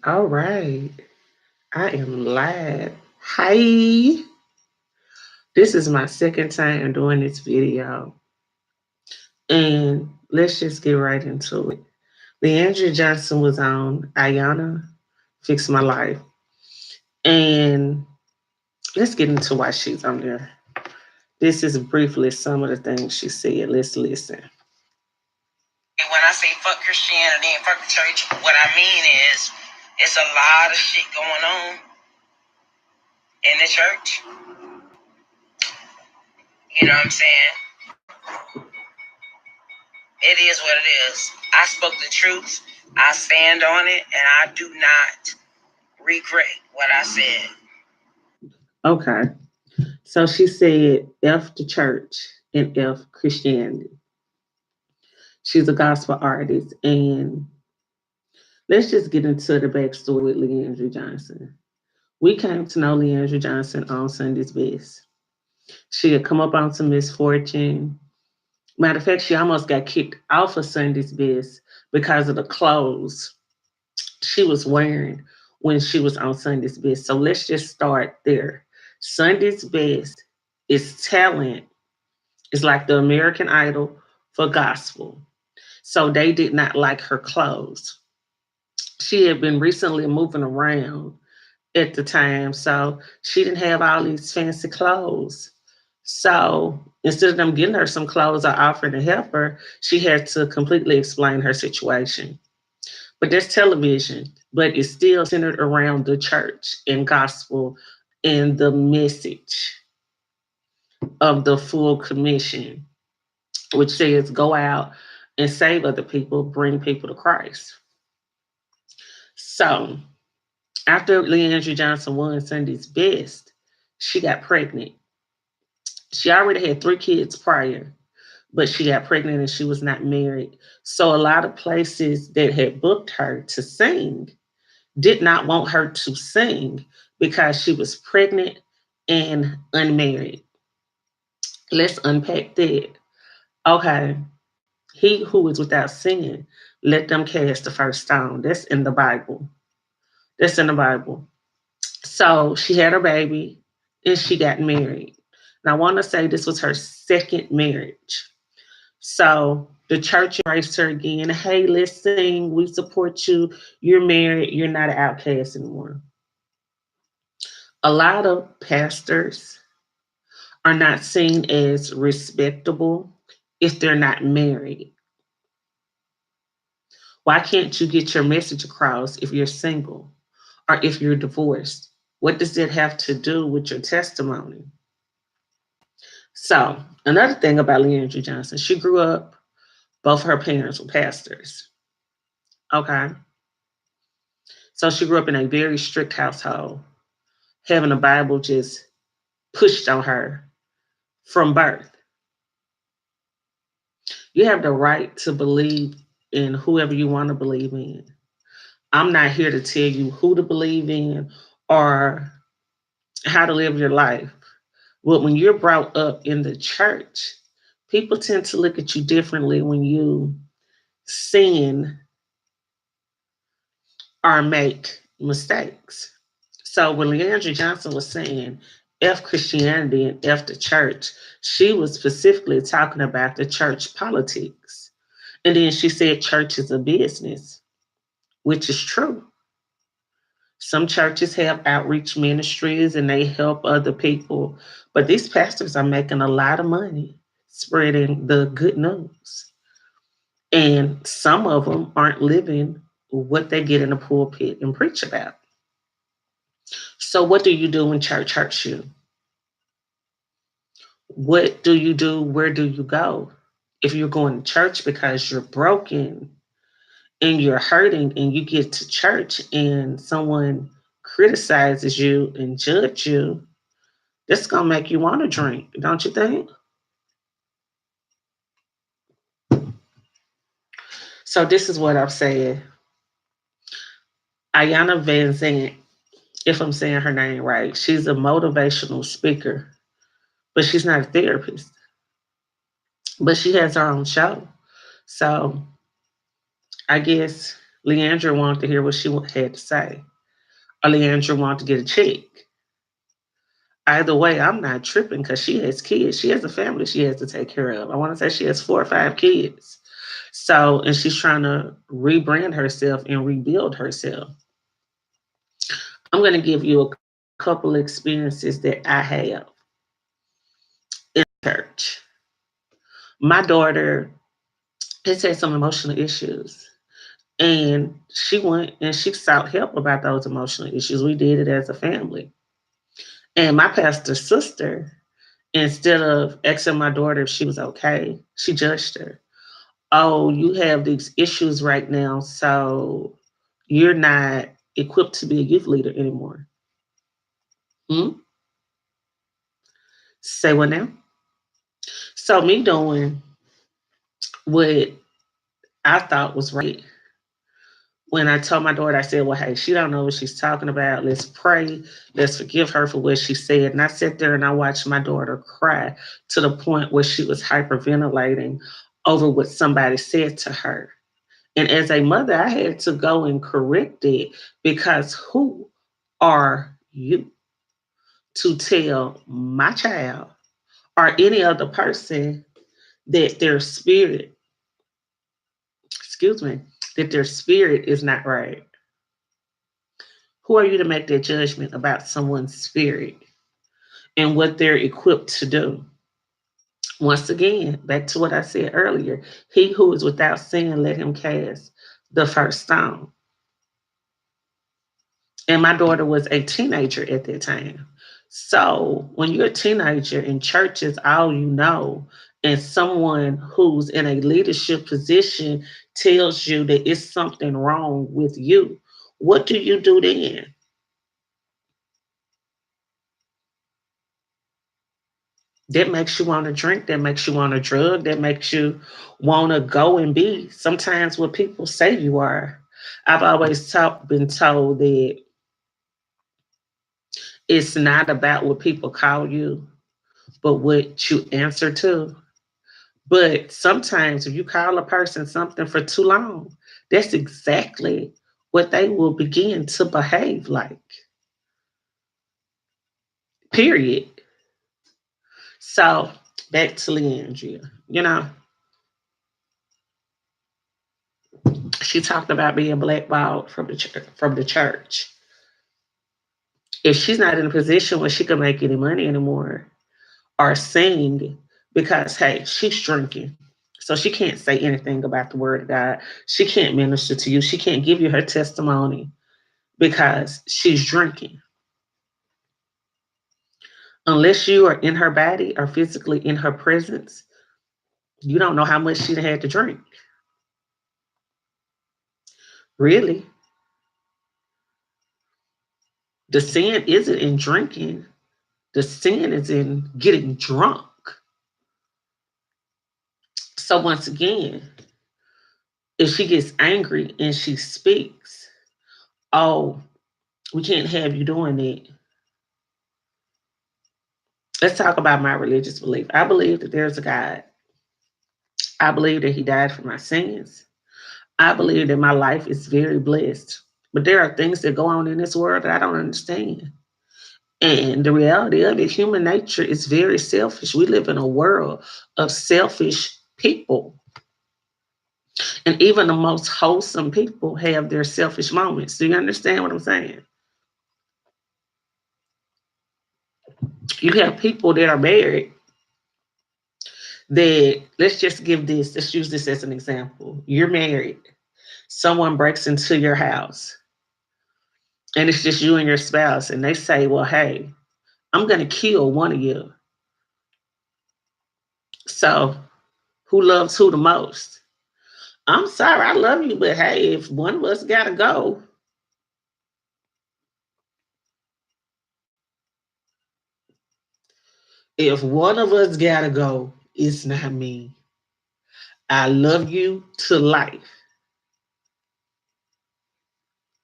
All right, I am live. Hi, this is my second time doing this video, and let's just get right into it. Leandria Johnson was on Iyanla Fix My Life, and let's get into why she's on there. This is briefly some of the things she said. Let's listen. When I say fuck Christianity and fuck the church, what I mean is it's a lot of shit going on in the church. You know what I'm saying? It is what it is. I spoke the truth. I stand on it, and I do not regret what I said. Okay, so she said F the church and F Christianity. She's a gospel artist, and let's just get into the backstory with Leandria Johnson. We came to know Leandria Johnson on Sunday's Best. She had come up on some misfortune. Matter of fact, she almost got kicked off of Sunday's Best because of the clothes she was wearing when she was on Sunday's Best. So let's just start there. Sunday's Best is talent. It's like the American Idol for gospel. So they did not like her clothes. She had been recently moving around at the time, so she didn't have all these fancy clothes. So instead of them getting her some clothes or offering to help her, she had to completely explain her situation. But there's television, but it's still centered around the church and gospel and the message of the full commission, which says go out and save other people, bring people to Christ. So after Leandria Johnson won Sunday's Best, she got pregnant. She already had 3 kids prior, but she got pregnant and she was not married. So a lot of places that had booked her to sing did not want her to sing because she was pregnant and unmarried. Let's unpack that. Okay, he who is without sin, let them cast the first stone. That's in the Bible. That's in the Bible. So she had her baby and she got married. And I want to say this was her second marriage. So the church embraced her again. Hey, let's sing. We support you. You're married. You're not an outcast anymore. A lot of pastors are not seen as respectable if they're not married. Why can't you get your message across if you're single or if you're divorced? What does that have to do with your testimony? So, another thing about Leandria Johnson, she grew up, both her parents were pastors. Okay. So she grew up in a very strict household, having the Bible just pushed on her from birth. You have the right to believe in whoever you want to believe in. I'm not here to tell you who to believe in or how to live your life. But when you're brought up in the church, people tend to look at you differently when you sin or make mistakes. So when Leandria Johnson was saying F Christianity and F the church, she was specifically talking about the church politics. And then she said church is a business, which is true. Some churches have outreach ministries and they help other people, but these pastors are making a lot of money spreading the good news. And some of them aren't living what they get in the pulpit and preach about. So, what do you do when church hurts you? What do you do? Where do you go? If you're going to church because you're broken and you're hurting, and you get to church and someone criticizes you and judge you, that's gonna make you want to drink, don't you think? So this is what I'm saying. Ayana Van Zandt, if I'm saying her name right, she's a motivational speaker, but she's not a therapist. But she has her own show. So I guess Leandra wanted to hear what she had to say, or Leandra wanted to get a check. Either way, I'm not tripping because she has kids. She has a family she has to take care of. I want to say she has 4 or 5 kids. So, and she's trying to rebrand herself and rebuild herself. I'm going to give you a couple experiences that I have in church. My daughter has had some emotional issues, and she went and she sought help about those emotional issues. We did it as a family. And my pastor's sister, instead of asking my daughter if she was okay, she judged her. Oh, you have these issues right now, so you're not equipped to be a youth leader anymore. Hmm? Say what now? So me doing what I thought was right. When I told my daughter, I said, well, hey, she don't know what she's talking about. Let's pray. Let's forgive her for what she said. And I sat there and I watched my daughter cry to the point where she was hyperventilating over what somebody said to her. And as a mother, I had to go and correct it because who are you to tell my child or any other person that their spirit, excuse me, that their spirit is not right? Who are you to make that judgment about someone's spirit and what they're equipped to do? Once again, back to what I said earlier, he who is without sin, let him cast the first stone. And my daughter was a teenager at that time. So when you're a teenager and church is all you know, and someone who's in a leadership position tells you that it's something wrong with you, what do you do then? That makes you want to drink, that makes you want to drug, that makes you want to go and be sometimes what people say you are. I've always been told that it's not about what people call you, but what you answer to. But sometimes if you call a person something for too long, that's exactly what they will begin to behave like. Period. So back to Leandria. She talked about being blackballed from the church. If she's not in a position where she can make any money anymore or sing, because hey, she's drinking. So she can't say anything about the word of God. She can't minister to you. She can't give you her testimony because she's drinking. Unless you are in her body or physically in her presence, you don't know how much she had to drink. Really. The sin isn't in drinking, the sin is in getting drunk. So, once again, if she gets angry and she speaks, oh, we can't have you doing that. Let's talk about my religious belief. I believe that there's a God. I believe that He died for my sins. I believe that my life is very blessed. But there are things that go on in this world that I don't understand. And the reality of it, human nature is very selfish. We live in a world of selfish people. And even the most wholesome people have their selfish moments. Do you understand what I'm saying? You have people that are married that, let's use this as an example. You're married, someone breaks into your house, and it's just you and your spouse, and they say, well, hey, I'm going to kill one of you. So, who loves who the most? I'm sorry, I love you, but hey, if one of us got to go, if one of us got to go, it's not me. I love you to life.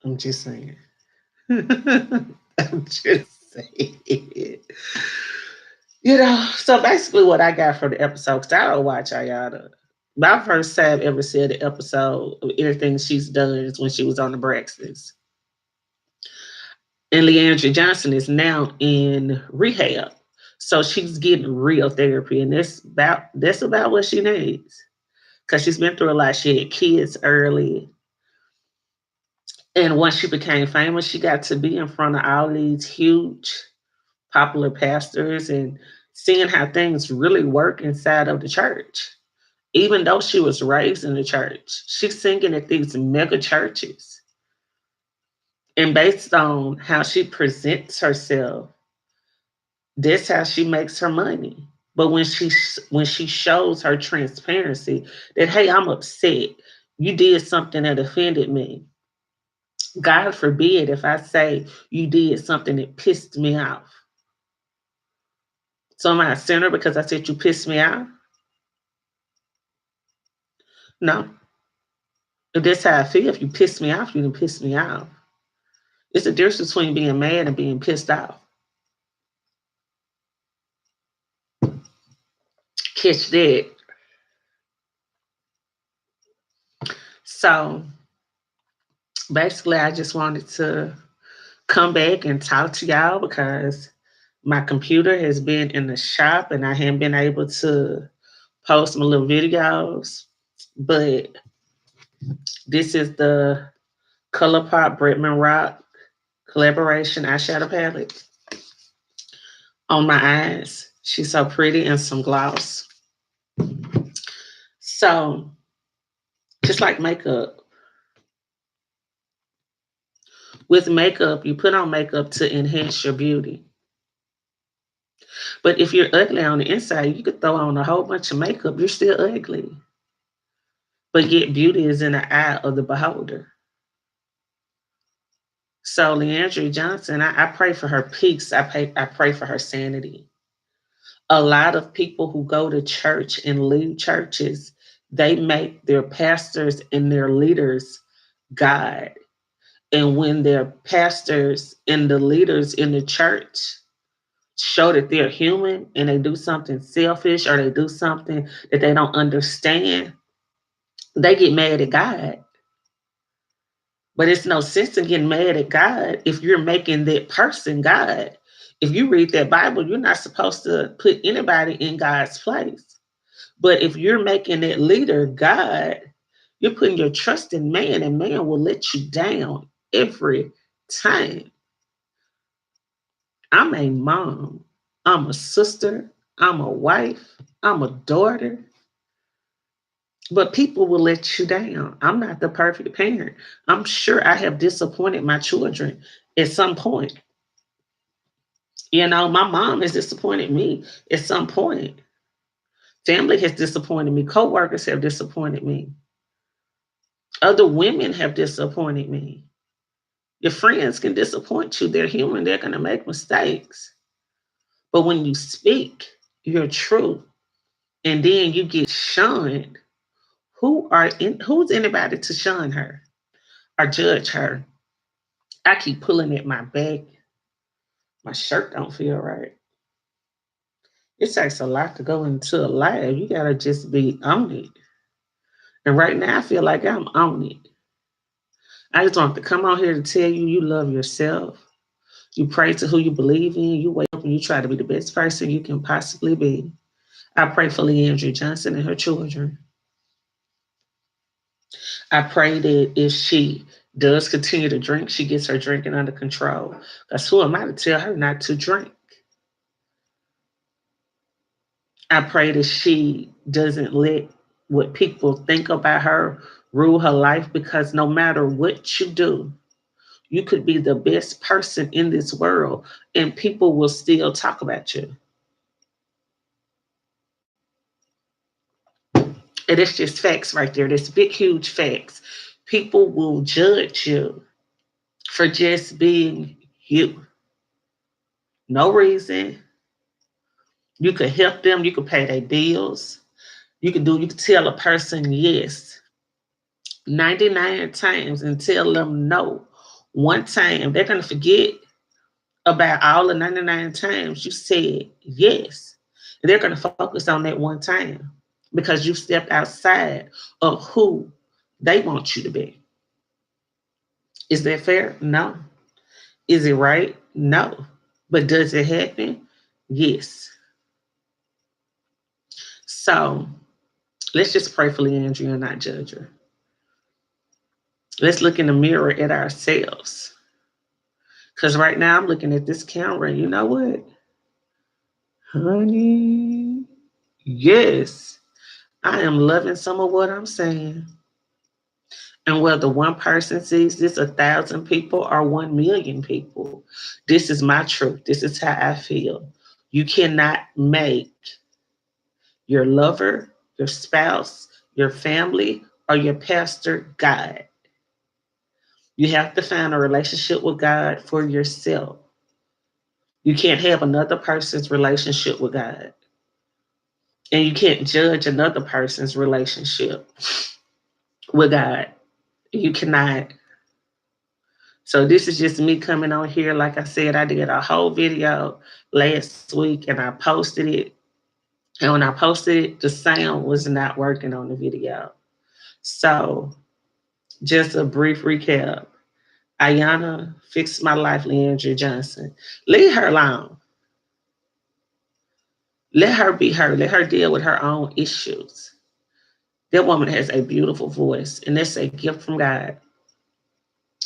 I'm just saying. I'm just saying. So basically what I got from the episode, because I don't watch Ayana. My first time ever said an episode of anything she's done is when she was on the Braxtons. And Leandria Johnson is now in rehab. So she's getting real therapy, and that's about what she needs. Because she's been through a lot. She had kids early. And once she became famous, she got to be in front of all these huge popular pastors and seeing how things really work inside of the church. Even though she was raised in the church, she's singing at these mega churches. And based on how she presents herself, that's how she makes her money. But when she shows her transparency that, hey, I'm upset, you did something that offended me. God forbid if I say you did something that pissed me off. So am I a sinner because I said you pissed me off? No. If that's how I feel, if you piss me off, you can piss me off. It's the difference between being mad and being pissed off. Catch that. So basically, I just wanted to come back and talk to y'all because my computer has been in the shop and I haven't been able to post my little videos. But this is the ColourPop Bretman Rock collaboration eyeshadow palette on my eyes. She's so pretty and some gloss. So just like makeup, with makeup, you put on makeup to enhance your beauty. But if you're ugly on the inside, you could throw on a whole bunch of makeup. You're still ugly. But yet beauty is in the eye of the beholder. So Leandria Johnson, I pray for her peace. I pray for her sanity. A lot of people who go to church and leave churches, they make their pastors and their leaders God. And when their pastors and the leaders in the church show that they're human and they do something selfish or they do something that they don't understand, they get mad at God. But it's no sense in getting mad at God if you're making that person God. If you read that Bible, you're not supposed to put anybody in God's place. But if you're making that leader God, you're putting your trust in man, and man will let you down every time. I'm a mom, I'm a sister, I'm a wife, I'm a daughter, but people will let you down. I'm not the perfect parent. I'm sure I have disappointed my children at some point. My mom has disappointed me at some point. Family has disappointed me. Coworkers have disappointed me. Other women have disappointed me. Your friends can disappoint you. They're human. They're going to make mistakes. But when you speak your truth and then you get shunned, who's anybody to shun her or judge her? I keep pulling at my back. My shirt don't feel right. It takes a lot to go into a live. You gotta just be on it. And right now I feel like I'm on it. I just want to come on here to tell you you love yourself. You pray to who you believe in. You wake up and you try to be the best person you can possibly be. I pray for Leandria Johnson and her children. I pray that if she does continue to drink, she gets her drinking under control. Because who am I to tell her not to drink? I pray that she doesn't let what people think about her rule her life, because no matter what you do, you could be the best person in this world and people will still talk about you. And it's just facts right there. There's big, huge facts. People will judge you for just being you. No reason. You could help them. You could pay their bills. You could tell a person yes 99 times and tell them no one time. They're going to forget about all the 99 times you said yes. And they're going to focus on that one time. because you stepped outside of who they want you to be. Is that fair? No. Is it right? No. But does it happen? Yes. So let's just pray for Leandria and not judge her. Let's look in the mirror at ourselves. Because right now I'm looking at this camera, and you know what? Honey, yes, I am loving some of what I'm saying. And whether one person sees this, 1,000 people, or 1 million people, this is my truth. This is how I feel. You cannot make your lover, your spouse, your family, or your pastor God. You have to find a relationship with God for yourself. You can't have another person's relationship with God. And you can't judge another person's relationship with God. You cannot. So this is just me coming on here. Like I said, I did a whole video last week and I posted it. And when I posted it, the sound was not working on the video. So just a brief recap. Iyanla Fix My Life, Leandria Johnson. Leave her alone. Let her be her. Let her deal with her own issues. That woman has a beautiful voice, and that's a gift from God.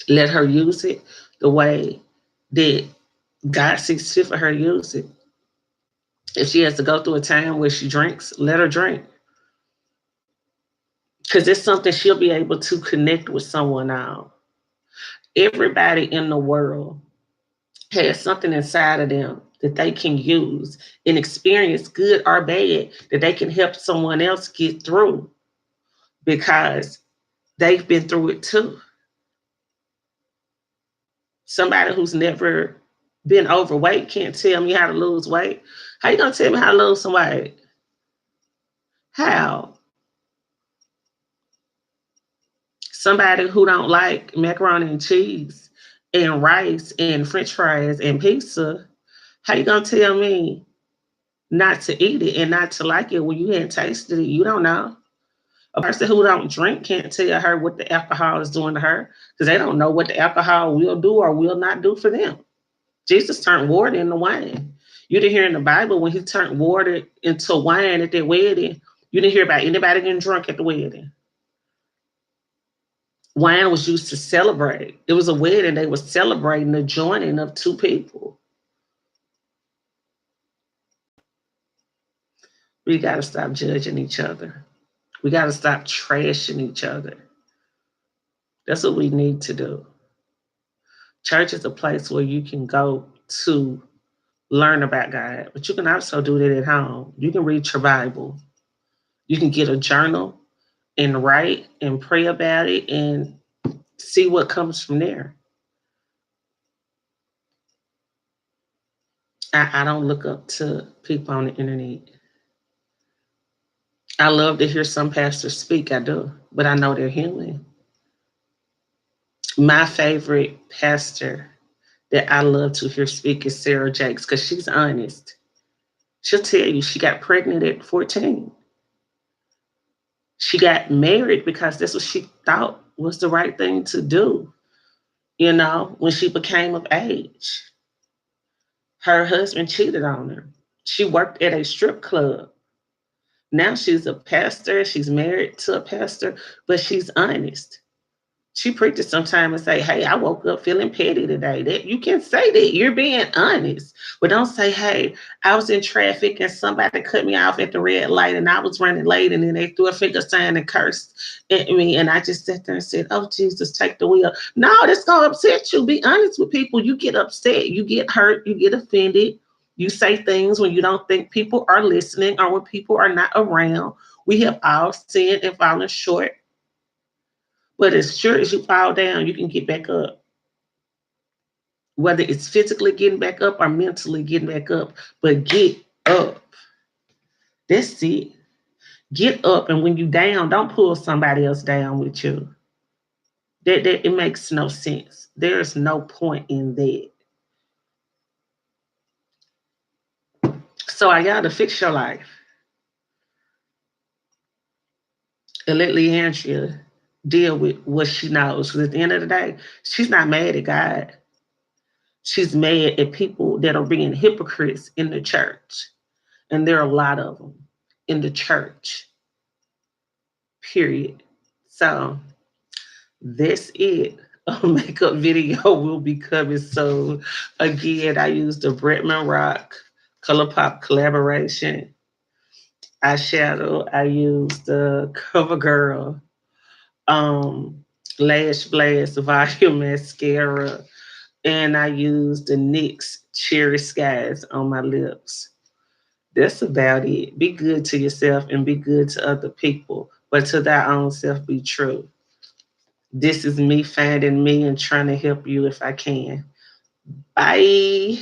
Let her use it the way that God sees fit for her to use it. If she has to go through a time where she drinks, let her drink. Because it's something she'll be able to connect with someone on. Everybody in the world has something inside of them that they can use and experience, good or bad, that they can help someone else get through because they've been through it too. Somebody who's never been overweight can't tell me how to lose weight. How you gonna tell me how to lose some weight? How? Somebody who don't like macaroni and cheese and rice and french fries and pizza, how you gonna tell me not to eat it and not to like it when you hadn't tasted it? You don't know. A person who don't drink can't tell her what the alcohol is doing to her because they don't know what the alcohol will do or will not do for them. Jesus turned water into wine. You didn't hear in the Bible when he turned water into wine at their wedding. You didn't hear about anybody getting drunk at the wedding. Wine was used to celebrate. It was a wedding. They were celebrating the joining of two people. We got to stop judging each other. We got to stop trashing each other. That's what we need to do. Church is a place where you can go to learn about God, but you can also do that at home. You can read your Bible. You can get a journal and write and pray about it and see what comes from there. I don't look up to people on the internet. I love to hear some pastors speak, I do, but I know they're human. My favorite pastor that I love to hear speak is Sarah Jakes because she's honest. She'll tell you she got pregnant at 14. She got married because that's what she thought was the right thing to do, when she became of age. Her husband cheated on her. She worked at a strip club. Now she's a pastor. She's married to a pastor, but she's honest. She preaches sometimes and say, "Hey, I woke up feeling petty today." That you can say that you're being honest, but don't say, "Hey, I was in traffic and somebody cut me off at the red light and I was running late and then they threw a finger sign and cursed at me and I just sat there and said, 'Oh Jesus, take the wheel.'" No, that's gonna upset you. Be honest with people. You get upset, you get hurt, you get offended. You say things when you don't think people are listening or when people are not around. We have all sinned and fallen short, but as sure as you fall down, you can get back up. Whether it's physically getting back up or mentally getting back up, but get up. That's it. Get up, and when you down, don't pull somebody else down with you. That it makes no sense. There's no point in that. So I gotta fix your life. to let Leandria deal with what she knows. Because at the end of the day, she's not mad at God. She's mad at people that are being hypocrites in the church. And there are a lot of them in the church, period. So that's it. A makeup video will be coming soon. Again, I used the Bretman Rock ColourPop collaboration eyeshadow. I used the CoverGirl um, Lash Blast Volume Mascara. And I used the NYX Cherry Skies on my lips. That's about it. Be good to yourself and be good to other people, but to thy own self be true. This is me finding me and trying to help you if I can. Bye.